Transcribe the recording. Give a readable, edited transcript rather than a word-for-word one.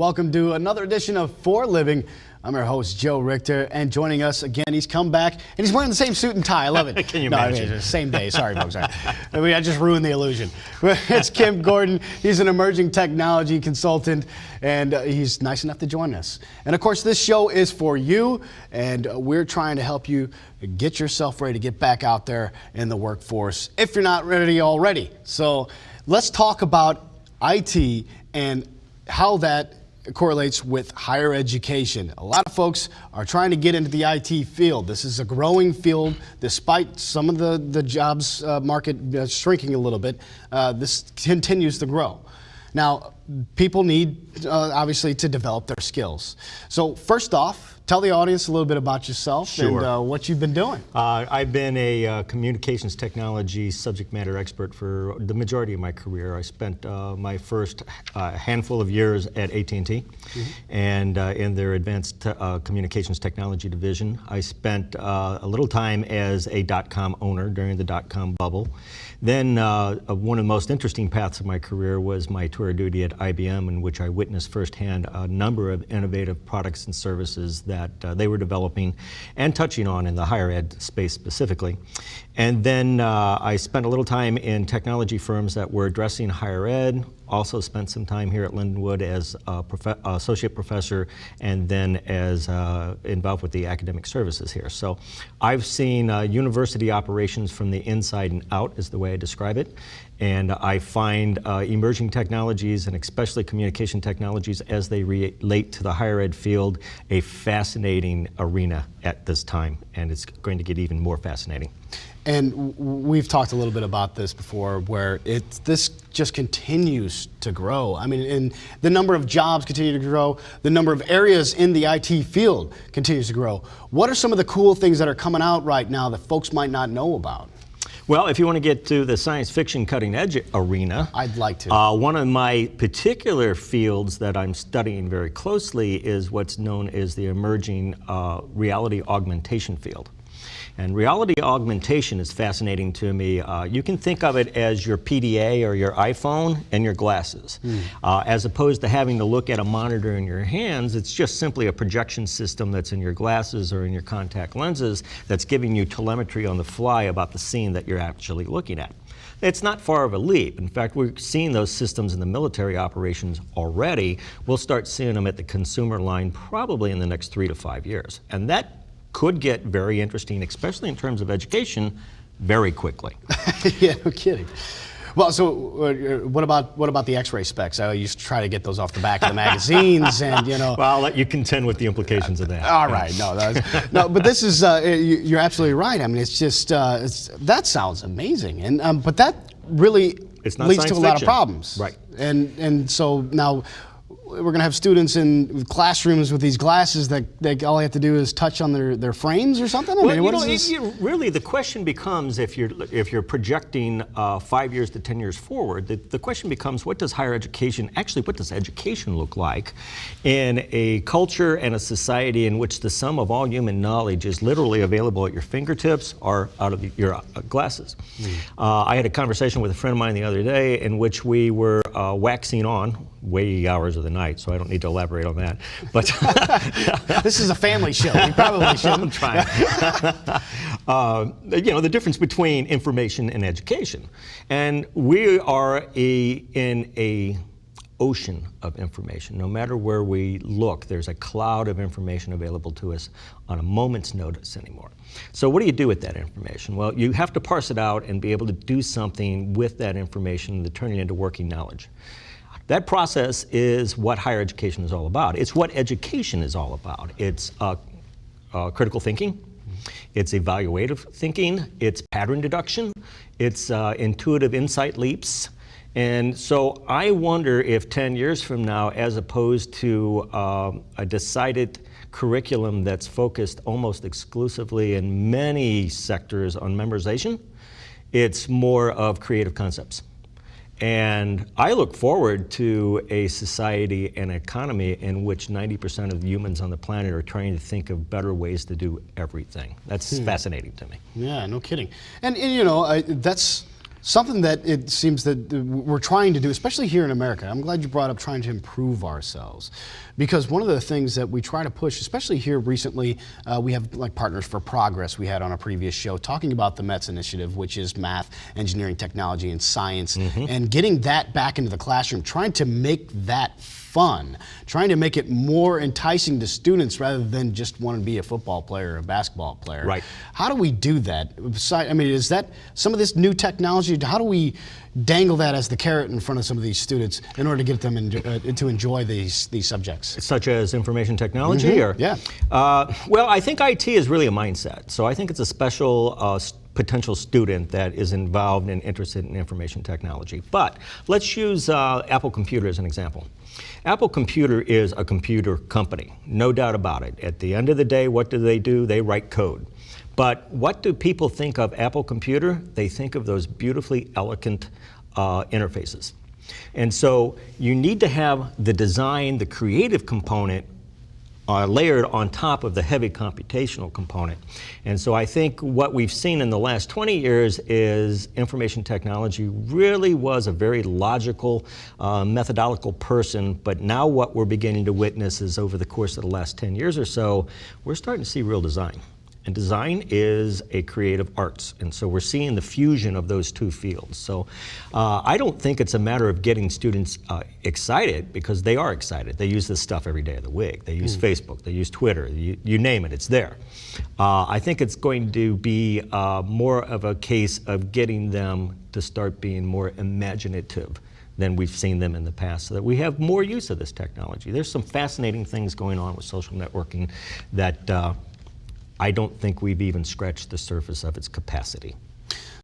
Welcome to another edition of For Living. I'm your host, Joe Richter, and joining us again, he's come back, and he's wearing the same suit and tie. I love it. Can you imagine? No, same day. Sorry, folks. I just ruined the illusion. It's Kim Gordon. He's an emerging technology consultant, and he's nice enough to join us. And, of course, this show is for you, and we're trying to help you get yourself ready to get back out there in the workforce if you're not ready already. So let's talk about IT and how that correlates with higher education. A lot of folks are trying to get into the IT field. This is a growing field despite some of the jobs market shrinking a little bit. This continues to grow. Now, people need obviously to develop their skills. So first off, tell the audience a little bit about yourself and what you've been doing. I've been a communications technology subject matter expert for the majority of my career. I spent my first handful of years at AT&T and in their advanced communications technology division. I spent a little time as a .com owner during the .com bubble. Then one of the most interesting paths of my career was my tour of duty at IBM, in which I witnessed firsthand a number of innovative products and services that they were developing and touching on in the higher ed space specifically. And then I spent a little time in technology firms that were addressing higher ed, also spent some time here at Lindenwood as associate professor and then as involved with the academic services here. So I've seen university operations from the inside and out is the way I describe it. And I find emerging technologies and especially communication technologies as they relate to the higher ed field a fascinating arena at this time, and it's going to get even more fascinating. And we've talked a little bit about this before, where this just continues to grow. I mean, and the number of jobs continue to grow, the number of areas in the IT field continues to grow. What are some of the cool things that are coming out right now that folks might not know about? Well, if you want to get to the science fiction cutting edge arena, I'd like to. One of my particular fields that I'm studying very closely is what's known as the emerging reality augmentation field. And reality augmentation is fascinating to me. You can think of it as your PDA or your iPhone and your glasses. As opposed to having to look at a monitor in your hands, it's just simply a projection system that's in your glasses or in your contact lenses that's giving you telemetry on the fly about the scene that you're actually looking at. It's not far of a leap. In fact, we're seeing those systems in the military operations already. We'll start seeing them at the consumer line probably in the next 3 to 5 years. And that could get very interesting, especially in terms of education, very quickly. Yeah, no kidding. Well, so what about the X-ray specs? I used to try to get those off the back of the magazines, and you know. Well, I'll let you contend with the implications of that. All right, no, but this is you're absolutely right. I mean, it's just that sounds amazing, and but that really leads to a lot of problems, right? And so now we're going to have students in classrooms with these glasses that all they have to do is touch on their frames or something? Well, really the question becomes, if you're projecting 5 years to 10 years forward, the question becomes, what does higher education, actually what does education look like in a culture and a society in which the sum of all human knowledge is literally available at your fingertips or out of your glasses? I had a conversation with a friend of mine the other day in which we were waxing on, wee hours of the night, so I don't need to elaborate on that. But this is a family show. We probably shouldn't. I'm trying. You know, the difference between information and education. And we are in a ocean of information. No matter where we look, there's a cloud of information available to us on a moment's notice anymore. So what do you do with that information? Well, you have to parse it out and be able to do something with that information to turn it into working knowledge. That process is what higher education is all about. It's what education is all about. It's critical thinking, it's evaluative thinking, it's pattern deduction, it's intuitive insight leaps. And so I wonder if 10 years from now, as opposed to a decided curriculum that's focused almost exclusively in many sectors on memorization, it's more of creative concepts. And I look forward to a society and economy in which 90% of humans on the planet are trying to think of better ways to do everything. That's fascinating to me. Yeah, no kidding. And you know, that's Something that it seems that we're trying to do, especially here in America. I'm glad you brought up trying to improve ourselves, because one of the things that we try to push, especially here recently, we have like Partners for Progress we had on a previous show talking about the METS initiative, which is math, engineering, technology, and science, and getting that back into the classroom, trying to make that fun, trying to make it more enticing to students rather than just want to be a football player or a basketball player. Right. How do we do that? I mean, is that some of this new technology, how do we dangle that as the carrot in front of some of these students in order to get them to enjoy these subjects? Such as information technology? Or Yeah. Well, I think IT is really a mindset. So I think it's a special potential student that is involved and interested in information technology. But let's use Apple Computer as an example. Apple Computer is a computer company, no doubt about it. At the end of the day, what do? They write code. But what do people think of Apple Computer? They think of those beautifully elegant interfaces. And so you need to have the design, the creative component layered on top of the heavy computational component. And so I think what we've seen in the last 20 years is information technology really was a very logical, methodological person, but now what we're beginning to witness is over the course of the last 10 years or so, we're starting to see real design. And design is a creative arts, and so we're seeing the fusion of those two fields. So I don't think it's a matter of getting students excited, because they are excited. They use this stuff every day of the week. They use Facebook, they use Twitter, you name it, it's there. I think it's going to be more of a case of getting them to start being more imaginative than we've seen them in the past, so that we have more use of this technology. There's some fascinating things going on with social networking that I don't think we've even scratched the surface of its capacity.